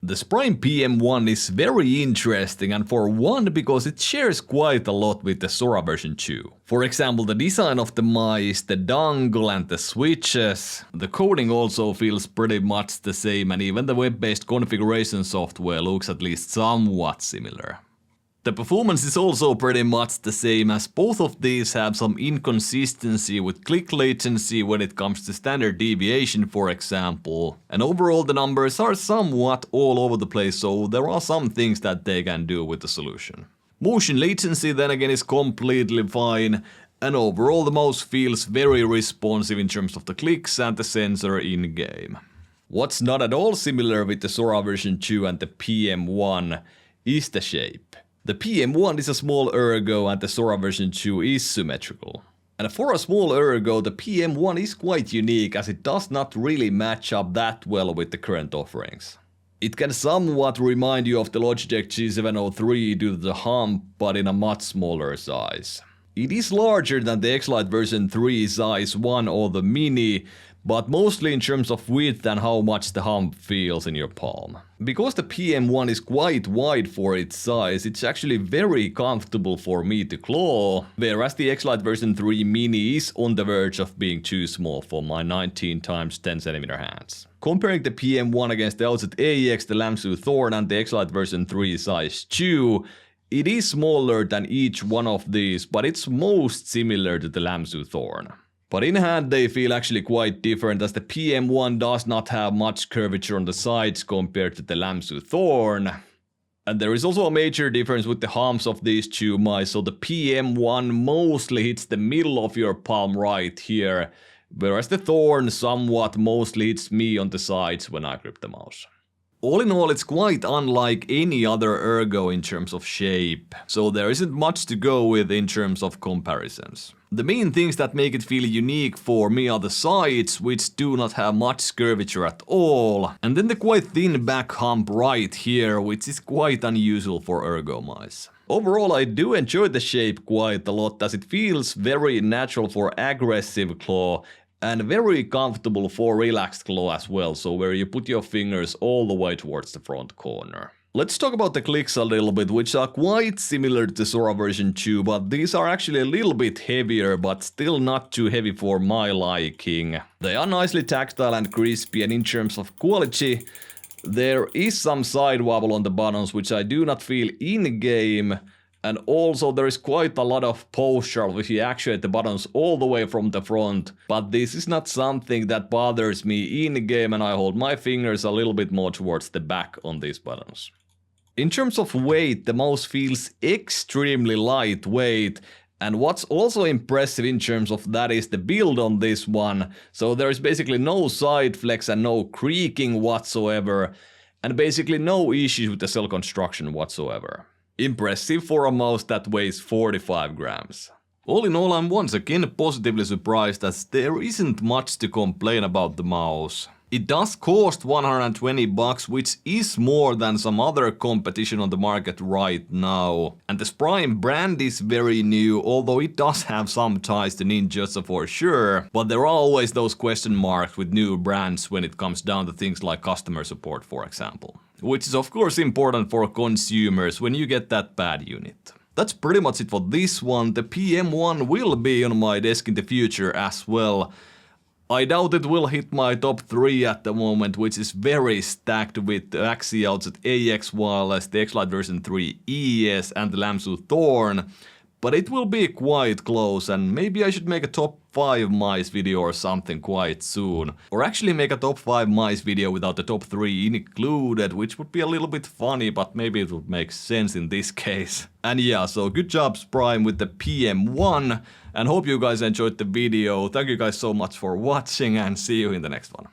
The Sprime PM1 is very interesting, and for one because it shares quite a lot with the Sora version 2. For example, the design of the mice, the dongle and the switches. The coding also feels pretty much the same, and even the web-based configuration software looks at least somewhat similar. The performance is also pretty much the same, as both of these have some inconsistency with click latency when it comes to standard deviation, for example. And overall the numbers are somewhat all over the place, so there are some things that they can do with the solution. Motion latency then again is completely fine, and overall the mouse feels very responsive in terms of the clicks and the sensor in-game. What's not at all similar with the Sora version 2 and the PM1 is the shape. The PM1 is a small ergo and the Sora version 2 is symmetrical. And for a small ergo, the PM1 is quite unique, as it does not really match up that well with the current offerings. It can somewhat remind you of the Logitech G703 due to the hump, but in a much smaller size. It is larger than the X-Lite version 3 size 1 or the Mini, but mostly in terms of width and how much the hump feels in your palm. Because the PM1 is quite wide for its size, it's actually very comfortable for me to claw, whereas the X-Lite version 3 Mini is on the verge of being too small for my 19x10cm hands. Comparing the PM1 against the Outset AX, the Lamsu Thorn and the X-Lite version 3 size 2, it is smaller than each one of these, but it's most similar to the Lamsu Thorn. But in hand they feel actually quite different, as the PM1 does not have much curvature on the sides compared to the Lamsu Thorn. And there is also a major difference with the humps of these two mice, so the PM1 mostly hits the middle of your palm right here, whereas the Thorn somewhat mostly hits me on the sides when I grip the mouse. All in all, it's quite unlike any other ergo in terms of shape, so there isn't much to go with in terms of comparisons. The main things that make it feel unique for me are the sides, which do not have much curvature at all, and then the quite thin back hump right here, which is quite unusual for ergo mice. Overall, I do enjoy the shape quite a lot, as it feels very natural for aggressive claw, and very comfortable for relaxed claw as well, so where you put your fingers all the way towards the front corner. Let's talk about the clicks a little bit, which are quite similar to the Sora version 2, but these are actually a little bit heavier, but still not too heavy for my liking. They are nicely tactile and crispy, and in terms of quality, there is some side wobble on the buttons, which I do not feel in-game. And also there is quite a lot of posture if you actuate the buttons all the way from the front, but this is not something that bothers me in game, and I hold my fingers a little bit more towards the back on these buttons. In terms of weight, the mouse feels extremely lightweight, and what's also impressive in terms of that is the build on this one, so there is basically no side flex and no creaking whatsoever, and basically no issues with the cell construction whatsoever. Impressive for a mouse that weighs 45 grams. All in all, I'm once again positively surprised, as there isn't much to complain about the mouse. It does cost $120, which is more than some other competition on the market right now. And the Sprime brand is very new, although it does have some ties to Ninja for sure. But there are always those question marks with new brands when it comes down to things like customer support, for example. Which is of course important for consumers when you get that bad unit. That's pretty much it for this one. The PM1 will be on my desk in the future as well. I doubt it will hit my top 3 at the moment, which is very stacked with the Axie Outset AX Wireless, the X-Lite version 3 ES and the Lamsu Thorn. But it will be quite close, and maybe I should make a top 5 mice video or something quite soon. Or actually make a top 5 mice video without the top 3 included, which would be a little bit funny, but maybe it would make sense in this case. And yeah, so good job Sprime with the PM1, and hope you guys enjoyed the video. Thank you guys so much for watching, and see you in the next one.